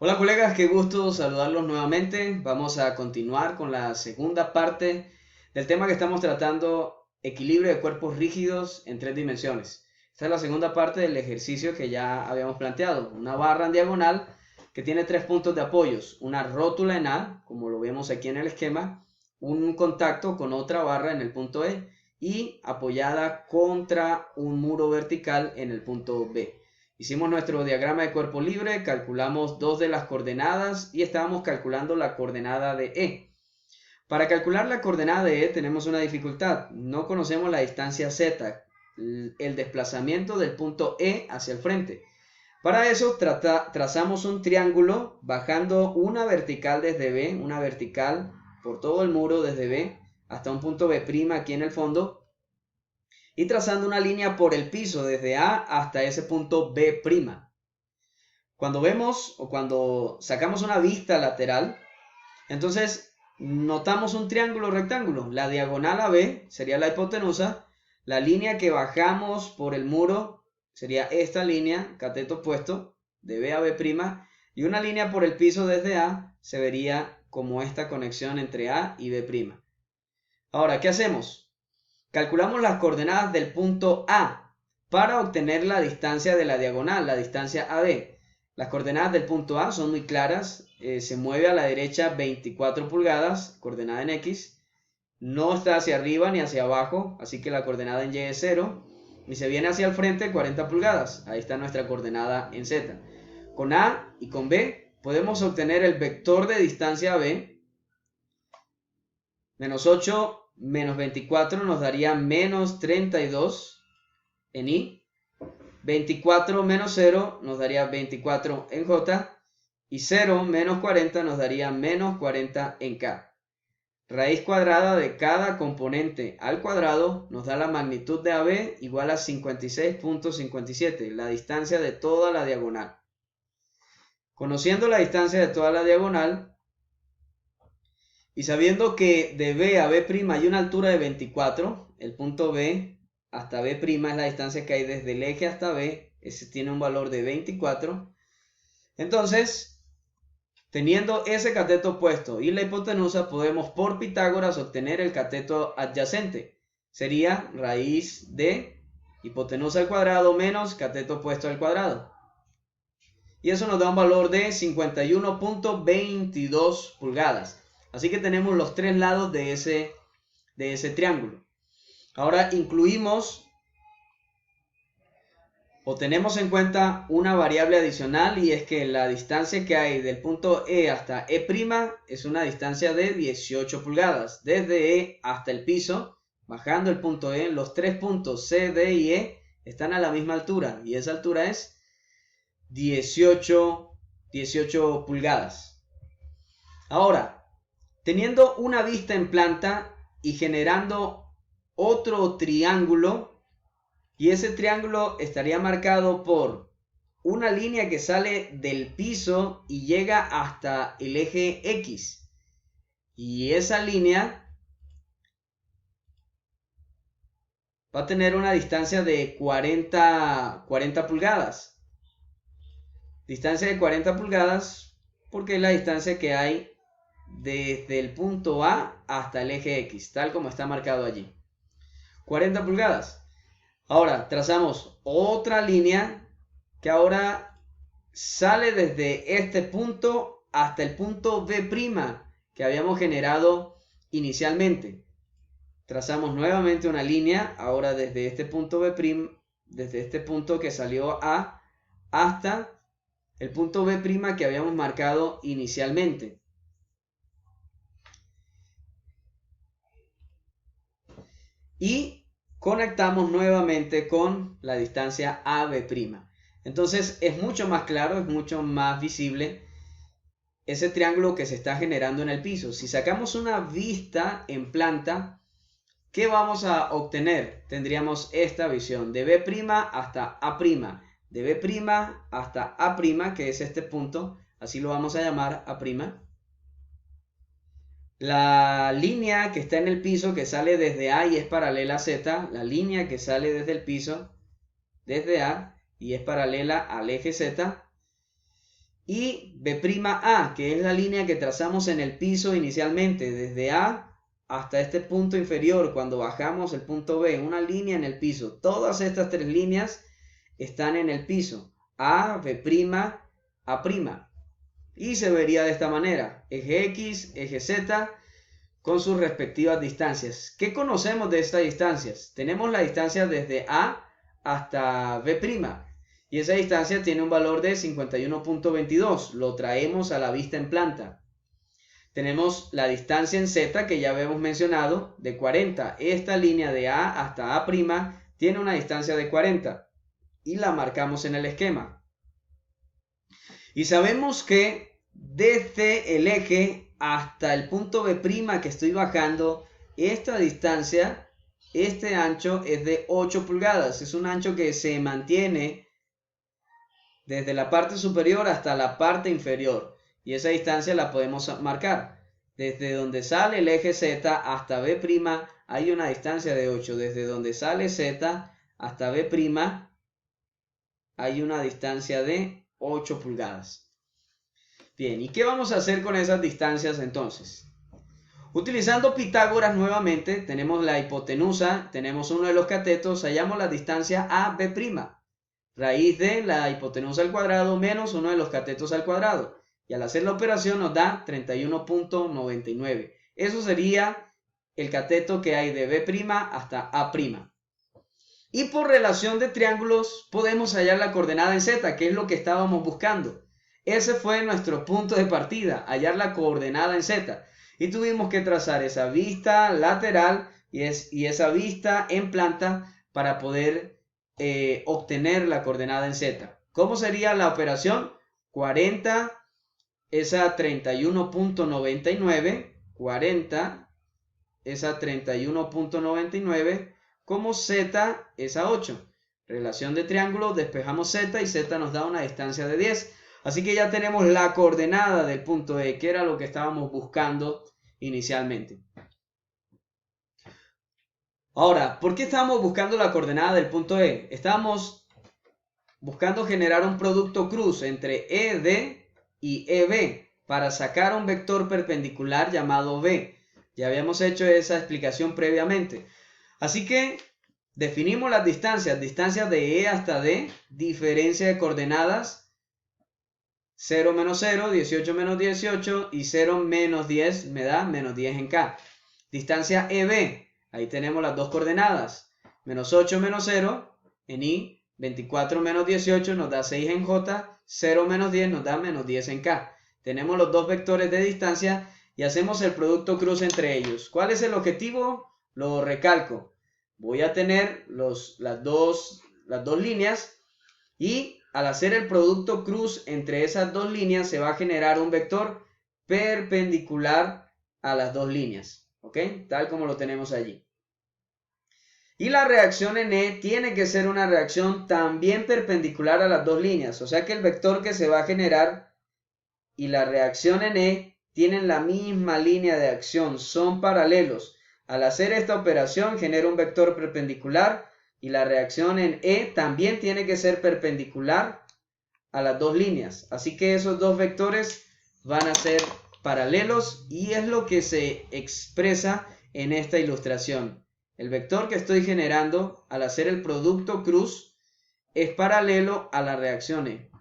Hola colegas, qué gusto saludarlos nuevamente. Vamos a continuar con la segunda parte del tema que estamos tratando, equilibrio de cuerpos rígidos en tres dimensiones. Esta es la segunda parte del ejercicio que ya habíamos planteado. Una barra en diagonal que tiene tres puntos de apoyos. Una rótula en A, como lo vemos aquí en el esquema, un contacto con otra barra en el punto E y apoyada contra un muro vertical en el punto B. Hicimos nuestro diagrama de cuerpo libre, calculamos dos de las coordenadas y estábamos calculando la coordenada de E. Para calcular la coordenada de E tenemos una dificultad. No conocemos la distancia Z, el desplazamiento del punto E hacia el frente. Para eso trazamos un triángulo bajando una vertical desde B, una vertical por todo el muro desde B hasta un punto B' aquí en el fondo, y trazando una línea por el piso desde A hasta ese punto B'. Cuando vemos o cuando sacamos una vista lateral, entonces notamos un triángulo rectángulo. La diagonal AB sería la hipotenusa, la línea que bajamos por el muro sería esta línea, cateto opuesto, de B a B', y una línea por el piso desde A se vería como esta conexión entre A y B'. Ahora, ¿qué hacemos? Calculamos las coordenadas del punto A para obtener la distancia de la diagonal, la distancia AB. Las coordenadas del punto A son muy claras, se mueve a la derecha 24 pulgadas, coordenada en X, no está hacia arriba ni hacia abajo, así que la coordenada en Y es 0, y se viene hacia el frente 40 pulgadas, ahí está nuestra coordenada en Z. Con A y con B podemos obtener el vector de distancia B, menos 8 menos 24 nos daría menos 32 en I. 24 menos 0 nos daría 24 en J. Y 0 menos 40 nos daría menos 40 en K. Raíz cuadrada de cada componente al cuadrado nos da la magnitud de AB igual a 56.57, la distancia de toda la diagonal. Conociendo la distancia de toda la diagonal, y sabiendo que de B a B' hay una altura de 24, el punto B hasta B' es la distancia que hay desde el eje hasta B, ese tiene un valor de 24. Entonces, teniendo ese cateto opuesto y la hipotenusa, podemos por Pitágoras obtener el cateto adyacente. Sería raíz de hipotenusa al cuadrado menos cateto opuesto al cuadrado. Y eso nos da un valor de 51.22 pulgadas. Así que tenemos los tres lados de ese triángulo. Ahora incluimos o tenemos en cuenta una variable adicional, y es que la distancia que hay del punto E hasta E' es una distancia de 18 pulgadas. Desde E hasta el piso, bajando el punto E, los tres puntos C, D y E están a la misma altura, y esa altura es 18 pulgadas. Ahora, teniendo una vista en planta y generando otro triángulo, y ese triángulo estaría marcado por una línea que sale del piso y llega hasta el eje X, y esa línea va a tener una distancia de 40 pulgadas. Distancia de 40 pulgadas porque es la distancia que hay desde el punto A hasta el eje X, tal como está marcado allí. 40 pulgadas. Ahora trazamos otra línea que ahora sale desde este punto hasta el punto B' que habíamos generado inicialmente. Trazamos nuevamente una línea, ahora desde este punto B', desde este punto que salió A hasta el punto B' que habíamos marcado inicialmente. Y conectamos nuevamente con la distancia AB'. Entonces es mucho más claro, es mucho más visible ese triángulo que se está generando en el piso. Si sacamos una vista en planta, ¿qué vamos a obtener? Tendríamos esta visión de B' hasta A', de B' hasta A', que es este punto, así lo vamos a llamar A'. La línea que está en el piso, que sale desde A y es paralela a Z, la línea que sale desde el piso, desde A y es paralela al eje Z, y B'A, que es la línea que trazamos en el piso inicialmente, desde A hasta este punto inferior, cuando bajamos el punto B, una línea en el piso. Todas estas tres líneas están en el piso, A, B'A', A'. Y se vería de esta manera, eje X, eje Z, con sus respectivas distancias. ¿Qué conocemos de estas distancias? Tenemos la distancia desde A hasta B', y esa distancia tiene un valor de 51.22, lo traemos a la vista en planta. Tenemos la distancia en Z, que ya habíamos mencionado, de 40. Esta línea de A hasta A' tiene una distancia de 40 y la marcamos en el esquema. Y sabemos que desde el eje hasta el punto B' que estoy bajando, esta distancia, este ancho es de 8 pulgadas. Es un ancho que se mantiene desde la parte superior hasta la parte inferior. Y esa distancia la podemos marcar. Desde donde sale el eje Z hasta B' hay una distancia de 8. Desde donde sale Z hasta B' hay una distancia de 8 pulgadas. Bien, ¿y qué vamos a hacer con esas distancias entonces? Utilizando Pitágoras nuevamente, tenemos la hipotenusa, tenemos uno de los catetos, hallamos la distancia AB'. Raíz de la hipotenusa al cuadrado menos uno de los catetos al cuadrado. Y al hacer la operación nos da 31.99. Eso sería el cateto que hay de B' hasta A'. Y por relación de triángulos podemos hallar la coordenada en Z, que es lo que estábamos buscando. Ese fue nuestro punto de partida, hallar la coordenada en Z. Y tuvimos que trazar esa vista lateral y esa vista en planta para poder obtener la coordenada en Z. ¿Cómo sería la operación? 40 esa 31.99, 40 esa 31.99, como Z esa 8. Relación de triángulo, despejamos Z y Z nos da una distancia de 10. Así que ya tenemos la coordenada del punto E, que era lo que estábamos buscando inicialmente. Ahora, ¿por qué estábamos buscando la coordenada del punto E? Estábamos buscando generar un producto cruz entre ED y EB para sacar un vector perpendicular llamado B. Ya habíamos hecho esa explicación previamente. Así que definimos las distancias de E hasta D, diferencia de coordenadas 0 menos 0, 18 menos 18 y 0 menos 10 me da menos 10 en K. Distancia EB, ahí tenemos las dos coordenadas, menos 8 menos 0 en I, 24 menos 18 nos da 6 en J, 0 menos 10 nos da menos 10 en K. Tenemos los dos vectores de distancia y hacemos el producto cruz entre ellos. ¿Cuál es el objetivo? Lo recalco. Voy a tener las dos líneas y al hacer el producto cruz entre esas dos líneas se va a generar un vector perpendicular a las dos líneas, ¿ok? Tal como lo tenemos allí. Y la reacción en E tiene que ser una reacción también perpendicular a las dos líneas, o sea que el vector que se va a generar y la reacción en E tienen la misma línea de acción, son paralelos. Al hacer esta operación genera un vector perpendicular y la reacción en E también tiene que ser perpendicular a las dos líneas. Así que esos dos vectores van a ser paralelos y es lo que se expresa en esta ilustración. El vector que estoy generando al hacer el producto cruz es paralelo a la reacción E.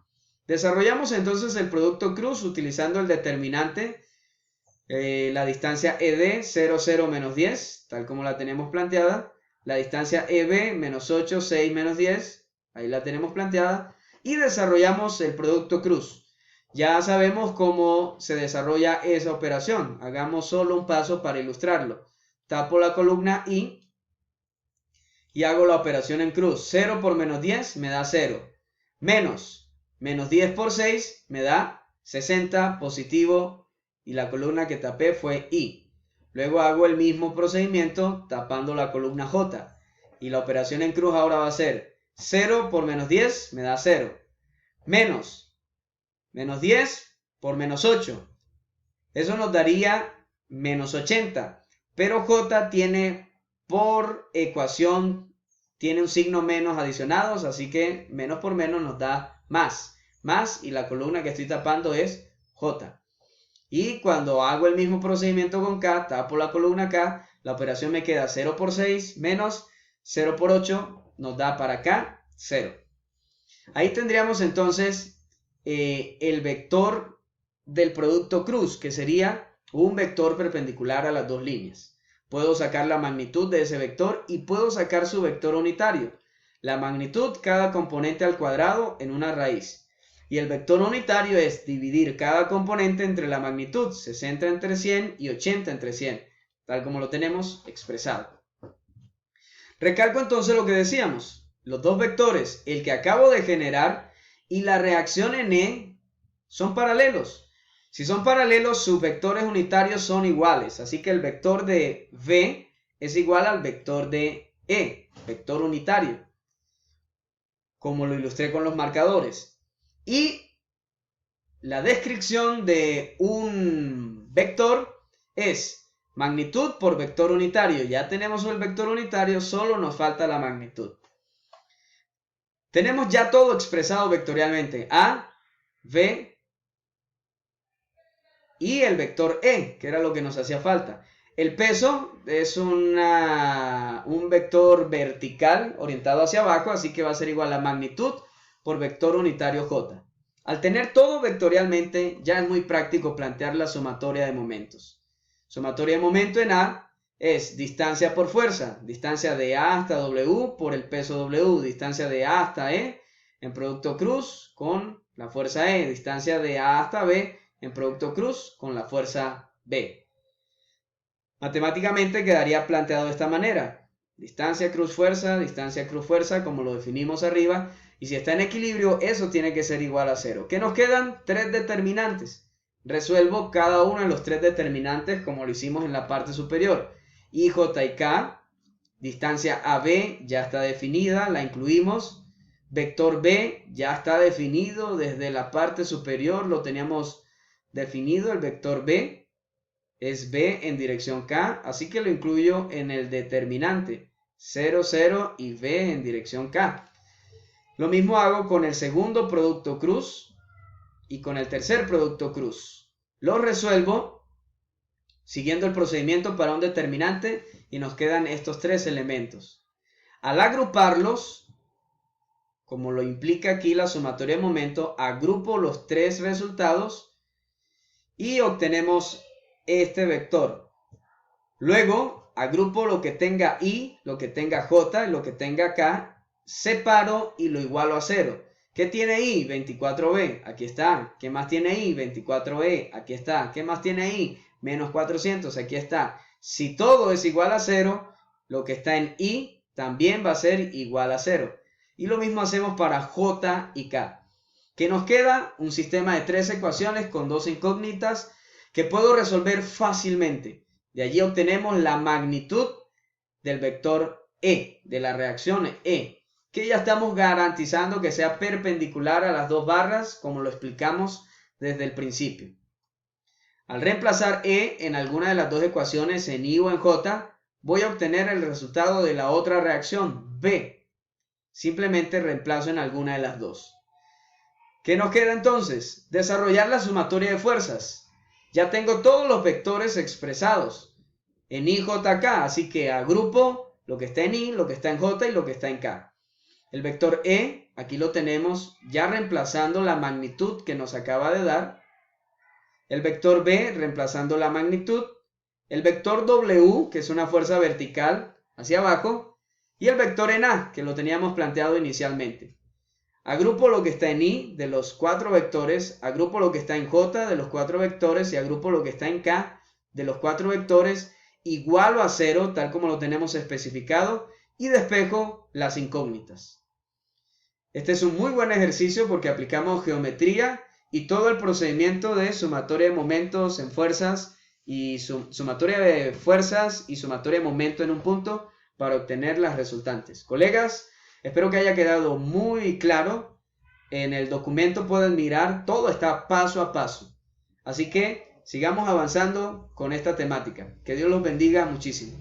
Desarrollamos entonces el producto cruz utilizando el determinante, la distancia ED 0, 0, menos 10, tal como la tenemos planteada. La distancia EB, menos 8, 6, menos 10, ahí la tenemos planteada. Y desarrollamos el producto cruz. Ya sabemos cómo se desarrolla esa operación. Hagamos solo un paso para ilustrarlo. Tapo la columna I y hago la operación en cruz. 0 por menos 10 me da 0. Menos 10 por 6 me da 60, positivo, y la columna que tapé fue I. Luego hago el mismo procedimiento tapando la columna J. Y la operación en cruz ahora va a ser 0 por menos 10 me da 0. Menos 10 por menos 8. Eso nos daría menos 80. Pero J tiene por ecuación, tiene un signo menos adicionados, así que menos por menos nos da más. más, y la columna que estoy tapando es J. Y cuando hago el mismo procedimiento con K, tapo la columna K, la operación me queda 0 por 6 menos 0 por 8, nos da para K 0. Ahí tendríamos entonces el vector del producto cruz, que sería un vector perpendicular a las dos líneas. Puedo sacar la magnitud de ese vector y puedo sacar su vector unitario. La magnitud, cada componente al cuadrado en una raíz. Y el vector unitario es dividir cada componente entre la magnitud, 60 entre 100 y 80 entre 100, tal como lo tenemos expresado. Recalco entonces lo que decíamos. Los dos vectores, el que acabo de generar y la reacción en E, son paralelos. Si son paralelos, sus vectores unitarios son iguales. Así que el vector de V es igual al vector de E, vector unitario, como lo ilustré con los marcadores. Y la descripción de un vector es magnitud por vector unitario. Ya tenemos el vector unitario, solo nos falta la magnitud. Tenemos ya todo expresado vectorialmente. A, V y el vector E, que era lo que nos hacía falta. El peso es un vector vertical orientado hacia abajo, así que va a ser igual a magnitud por vector unitario J. Al tener todo vectorialmente, ya es muy práctico plantear la sumatoria de momentos. Sumatoria de momento en A es distancia por fuerza, distancia de A hasta W por el peso W, distancia de A hasta E en producto cruz con la fuerza E, distancia de A hasta B en producto cruz con la fuerza B. Matemáticamente quedaría planteado de esta manera: distancia cruz fuerza, como lo definimos arriba, y si está en equilibrio, eso tiene que ser igual a 0. ¿Qué nos quedan? Tres determinantes. Resuelvo cada uno de los tres determinantes como lo hicimos en la parte superior. I, J y K, distancia AB ya está definida, la incluimos. Vector B ya está definido desde la parte superior, lo teníamos definido, el vector B es B en dirección K, así que lo incluyo en el determinante, 0, 0 y B en dirección K. Lo mismo hago con el segundo producto cruz y con el tercer producto cruz. Lo resuelvo siguiendo el procedimiento para un determinante y nos quedan estos tres elementos. Al agruparlos, como lo implica aquí la sumatoria de momento, agrupo los tres resultados y obtenemos este vector. Luego agrupo lo que tenga I, lo que tenga J y lo que tenga K, separo y lo igualo a 0. ¿Qué tiene I? 24B, aquí está. ¿Qué más tiene I? 24E, aquí está. ¿Qué más tiene I? Menos 400, aquí está. Si todo es igual a 0, lo que está en I también va a ser igual a 0. Y lo mismo hacemos para J y K. ¿Qué nos queda? Un sistema de tres ecuaciones con dos incógnitas que puedo resolver fácilmente. De allí obtenemos la magnitud del vector E, de la reacción E, que ya estamos garantizando que sea perpendicular a las dos barras, como lo explicamos desde el principio. Al reemplazar E en alguna de las dos ecuaciones, en I o en J, voy a obtener el resultado de la otra reacción, B. Simplemente reemplazo en alguna de las dos. ¿Qué nos queda entonces? Desarrollar la sumatoria de fuerzas. Ya tengo todos los vectores expresados en I, J, K, así que agrupo lo que está en I, lo que está en J y lo que está en K. El vector E, aquí lo tenemos ya reemplazando la magnitud que nos acaba de dar. El vector B, reemplazando la magnitud. El vector W, que es una fuerza vertical hacia abajo. Y el vector en A, que lo teníamos planteado inicialmente. Agrupo lo que está en I de los cuatro vectores, agrupo lo que está en J de los cuatro vectores y agrupo lo que está en K de los cuatro vectores, igualo a 0, tal como lo tenemos especificado, y despejo las incógnitas. Este es un muy buen ejercicio porque aplicamos geometría y todo el procedimiento de sumatoria de momentos en fuerzas y sumatoria de fuerzas y sumatoria de momento en un punto para obtener las resultantes. Colegas, espero que haya quedado muy claro. En el documento pueden mirar, todo está paso a paso. Así que sigamos avanzando con esta temática. Que Dios los bendiga muchísimo.